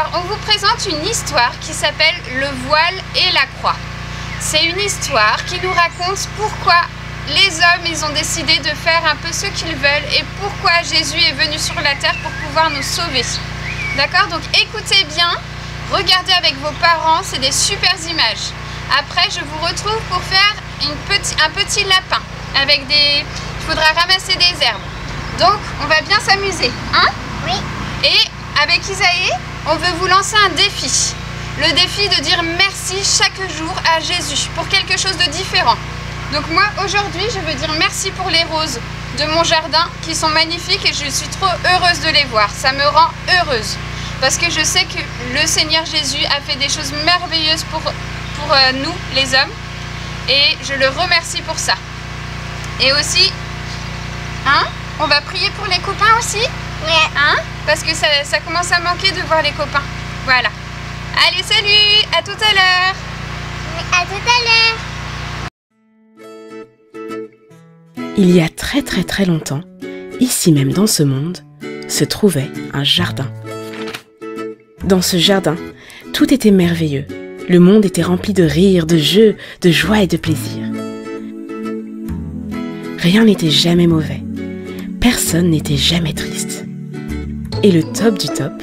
Alors, on vous présente une histoire qui s'appelle Le voile et la croix. C'est une histoire qui nous raconte pourquoi les hommes, ils ont décidé de faire un peu ce qu'ils veulent et pourquoi Jésus est venu sur la terre pour pouvoir nous sauver. D'accord? Donc écoutez bien, regardez avec vos parents, c'est des super images. Après, je vous retrouve pour faire un petit lapin avec des... Il faudra ramasser des herbes. Donc, on va bien s'amuser, hein? Oui. Et avec Isaïe, on veut vous lancer un défi. Le défi de dire merci chaque jour à Jésus pour quelque chose de différent. Donc moi, aujourd'hui, je veux dire merci pour les roses de mon jardin qui sont magnifiques et je suis trop heureuse de les voir. Ça me rend heureuse parce que je sais que le Seigneur Jésus a fait des choses merveilleuses pour nous, les hommes, et je le remercie pour ça. Et aussi, hein, on va prier pour les copains aussi, hein, parce que ça commence à manquer de voir les copains. Voilà. Allez, salut, à tout à l'heure. À tout à l'heure. Il y a très longtemps, ici même dans ce monde, se trouvait un jardin. Dans ce jardin, tout était merveilleux. Le monde était rempli de rires, de jeux, de joie et de plaisir. Rien n'était jamais mauvais. Personne n'était jamais triste. Et le top du top,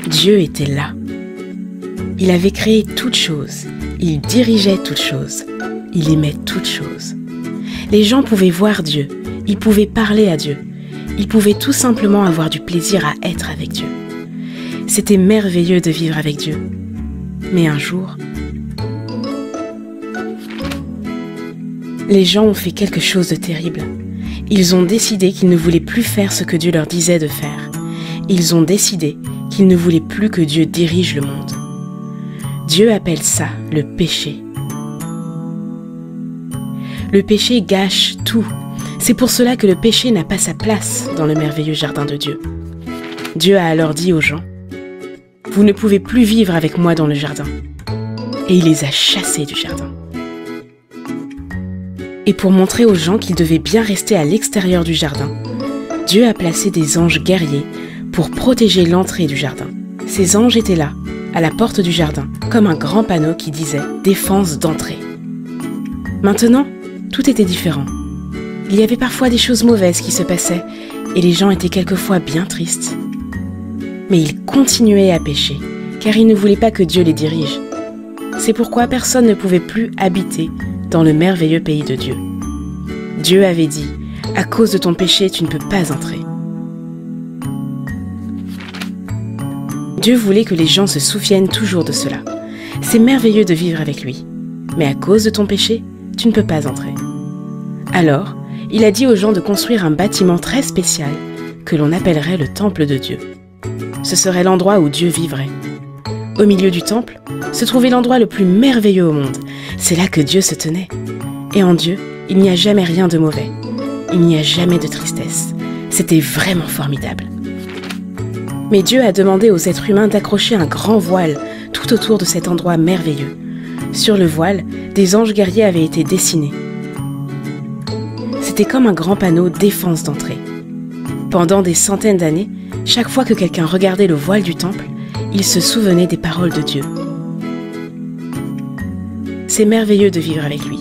Dieu était là. Il avait créé toutes choses. Il dirigeait toutes choses. Il aimait toutes choses. Les gens pouvaient voir Dieu. Ils pouvaient parler à Dieu. Ils pouvaient tout simplement avoir du plaisir à être avec Dieu. C'était merveilleux de vivre avec Dieu. Mais un jour, les gens ont fait quelque chose de terrible. Ils ont décidé qu'ils ne voulaient plus faire ce que Dieu leur disait de faire. Ils ont décidé qu'ils ne voulaient plus que Dieu dirige le monde. Dieu appelle ça le péché. Le péché gâche tout. C'est pour cela que le péché n'a pas sa place dans le merveilleux jardin de Dieu. Dieu a alors dit aux gens: vous ne pouvez plus vivre avec moi dans le jardin. Et il les a chassés du jardin. Et pour montrer aux gens qu'ils devaient bien rester à l'extérieur du jardin, Dieu a placé des anges guerriers pour protéger l'entrée du jardin. Ces anges étaient là, à la porte du jardin, comme un grand panneau qui disait « Défense d'entrée ». Maintenant, tout était différent. Il y avait parfois des choses mauvaises qui se passaient et les gens étaient quelquefois bien tristes. Mais ils continuaient à pécher, car ils ne voulaient pas que Dieu les dirige. C'est pourquoi personne ne pouvait plus habiter dans le merveilleux pays de Dieu. Dieu avait dit, à cause de ton péché, tu ne peux pas entrer. Dieu voulait que les gens se souviennent toujours de cela. C'est merveilleux de vivre avec lui, mais à cause de ton péché, tu ne peux pas entrer. Alors, il a dit aux gens de construire un bâtiment très spécial que l'on appellerait le temple de Dieu. Ce serait l'endroit où Dieu vivrait. Au milieu du temple se trouvait l'endroit le plus merveilleux au monde. C'est là que Dieu se tenait. Et en Dieu, il n'y a jamais rien de mauvais. Il n'y a jamais de tristesse. C'était vraiment formidable. Mais Dieu a demandé aux êtres humains d'accrocher un grand voile tout autour de cet endroit merveilleux. Sur le voile, des anges guerriers avaient été dessinés. C'était comme un grand panneau défense d'entrée. Pendant des centaines d'années, chaque fois que quelqu'un regardait le voile du temple, il se souvenait des paroles de Dieu. C'est merveilleux de vivre avec lui,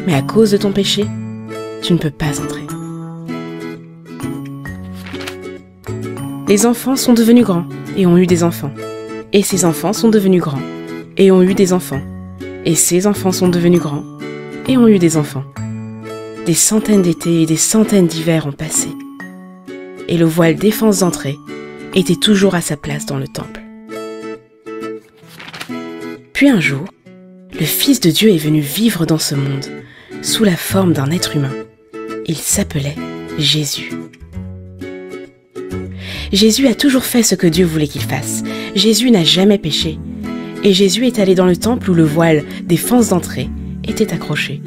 mais à cause de ton péché, tu ne peux pas entrer. Les enfants sont devenus grands et ont eu des enfants. Et ces enfants sont devenus grands et ont eu des enfants. Et ces enfants sont devenus grands et ont eu des enfants. Des centaines d'étés et des centaines d'hivers ont passé. Et le voile défense d'entrée était toujours à sa place dans le temple. Puis un jour, le Fils de Dieu est venu vivre dans ce monde, sous la forme d'un être humain. Il s'appelait Jésus. Jésus a toujours fait ce que Dieu voulait qu'il fasse. Jésus n'a jamais péché. Et Jésus est allé dans le temple où le voile défense d'entrée était accroché.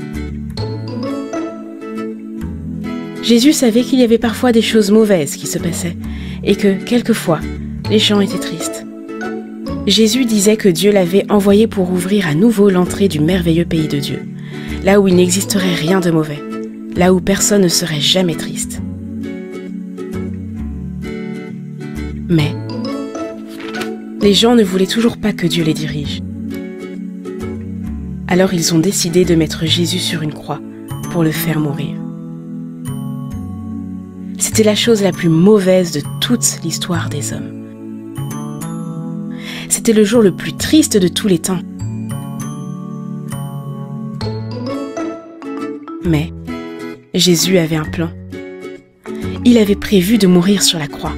Jésus savait qu'il y avait parfois des choses mauvaises qui se passaient et que, quelquefois, les gens étaient tristes. Jésus disait que Dieu l'avait envoyé pour ouvrir à nouveau l'entrée du merveilleux pays de Dieu, là où il n'existerait rien de mauvais, là où personne ne serait jamais triste. Mais, les gens ne voulaient toujours pas que Dieu les dirige. Alors ils ont décidé de mettre Jésus sur une croix pour le faire mourir. C'était la chose la plus mauvaise de toute l'histoire des hommes. C'était le jour le plus triste de tous les temps. Mais Jésus avait un plan. Il avait prévu de mourir sur la croix.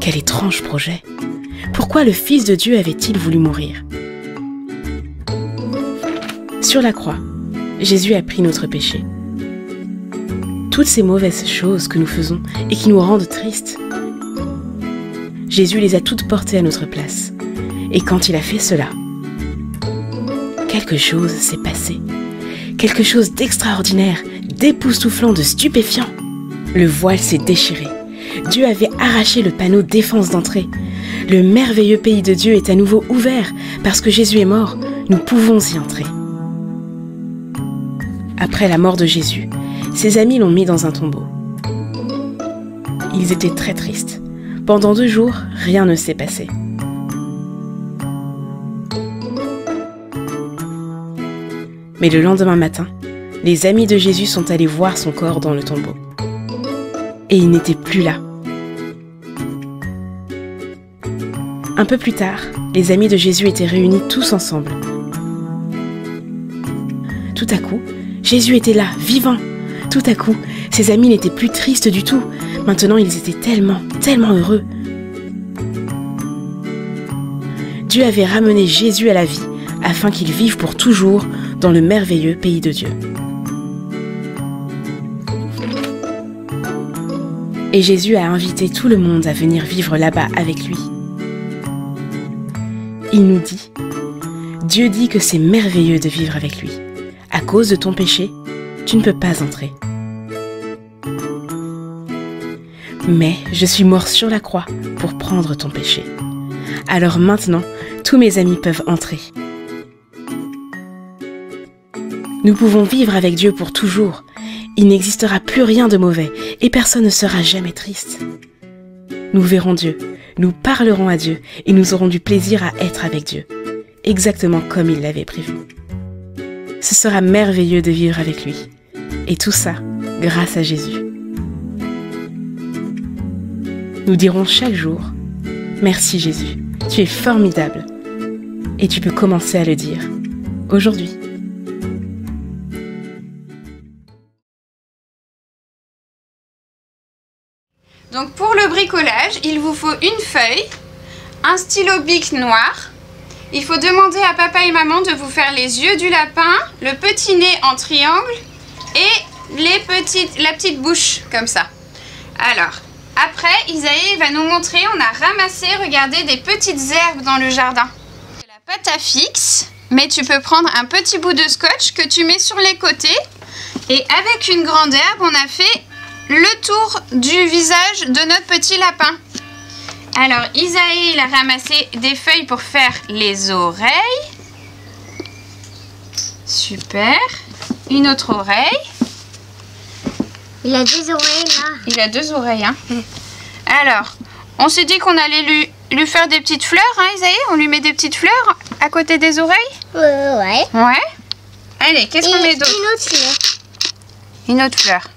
Quel étrange projet! Pourquoi le Fils de Dieu avait-il voulu mourir? Sur la croix, Jésus a pris notre péché. Toutes ces mauvaises choses que nous faisons et qui nous rendent tristes, Jésus les a toutes portées à notre place. Et quand il a fait cela, quelque chose s'est passé. Quelque chose d'extraordinaire, d'époustouflant, de stupéfiant. Le voile s'est déchiré. Dieu avait arraché le panneau défense d'entrée. Le merveilleux pays de Dieu est à nouveau ouvert. Parce que Jésus est mort, nous pouvons y entrer. Après la mort de Jésus, ses amis l'ont mis dans un tombeau. Ils étaient très tristes. Pendant 2 jours, rien ne s'est passé. Mais le lendemain matin, les amis de Jésus sont allés voir son corps dans le tombeau. Et il n'était plus là. Un peu plus tard, les amis de Jésus étaient réunis tous ensemble. Tout à coup, Jésus était là, vivant. Tout à coup, ses amis n'étaient plus tristes du tout. Maintenant, ils étaient tellement heureux. Dieu avait ramené Jésus à la vie, afin qu'il vive pour toujours dans le merveilleux pays de Dieu. Et Jésus a invité tout le monde à venir vivre là-bas avec lui. Il nous dit, Dieu dit que c'est merveilleux de vivre avec lui. À cause de ton péché, tu ne peux pas entrer. Mais je suis mort sur la croix pour prendre ton péché. Alors maintenant, tous mes amis peuvent entrer. Nous pouvons vivre avec Dieu pour toujours. Il n'existera plus rien de mauvais et personne ne sera jamais triste. Nous verrons Dieu, nous parlerons à Dieu et nous aurons du plaisir à être avec Dieu, exactement comme il l'avait prévu. Ce sera merveilleux de vivre avec lui. Et tout ça, grâce à Jésus. Nous dirons chaque jour, merci Jésus, tu es formidable. Et tu peux commencer à le dire aujourd'hui. Donc pour le bricolage, il vous faut une feuille, un stylo bic noir. Il faut demander à papa et maman de vous faire les yeux du lapin, le petit nez en triangle et la petite bouche comme ça. Alors, après, Isaïe va nous montrer, on a ramassé, regardez, des petites herbes dans le jardin. C'est la pâte à fixe, mais tu peux prendre un petit bout de scotch que tu mets sur les côtés. Et avec une grande herbe, on a fait le tour du visage de notre petit lapin. Alors, Isaïe, il a ramassé des feuilles pour faire les oreilles. Super. Une autre oreille. Il a 2 oreilles là. Il a 2 oreilles, hein. Alors, on s'est dit qu'on allait lui faire des petites fleurs, hein, Isaïe. On lui met des petites fleurs à côté des oreilles. Ouais. Ouais. Allez, qu'est-ce qu'on met d'autre? Une autre fleur. Une autre fleur.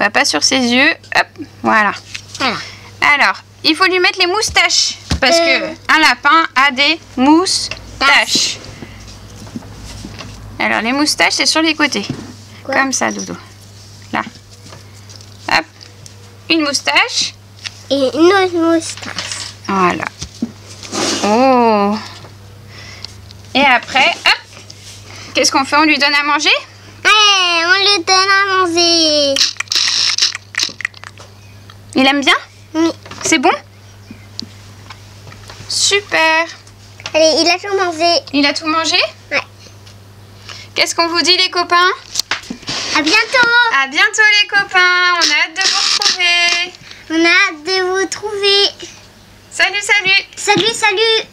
Bah, pas sur ses yeux. Hop, voilà. Alors, il faut lui mettre les moustaches. Parce que un lapin a des moustaches. Alors, les moustaches, c'est sur les côtés. Quoi? Comme ça, Doudou. Là. Hop. Une moustache. Et une autre moustache. Voilà. Oh. Et après, hop. Qu'est-ce qu'on fait? On lui donne à manger? Allez, on lui donne à manger. Il aime bien? Oui. C'est bon? Super. Allez, il a tout mangé. Il a tout mangé? Ouais. Qu'est-ce qu'on vous dit, les copains? À bientôt. À bientôt, les copains. On a hâte de vous retrouver. On a hâte de vous trouver. Salut, salut. Salut, salut.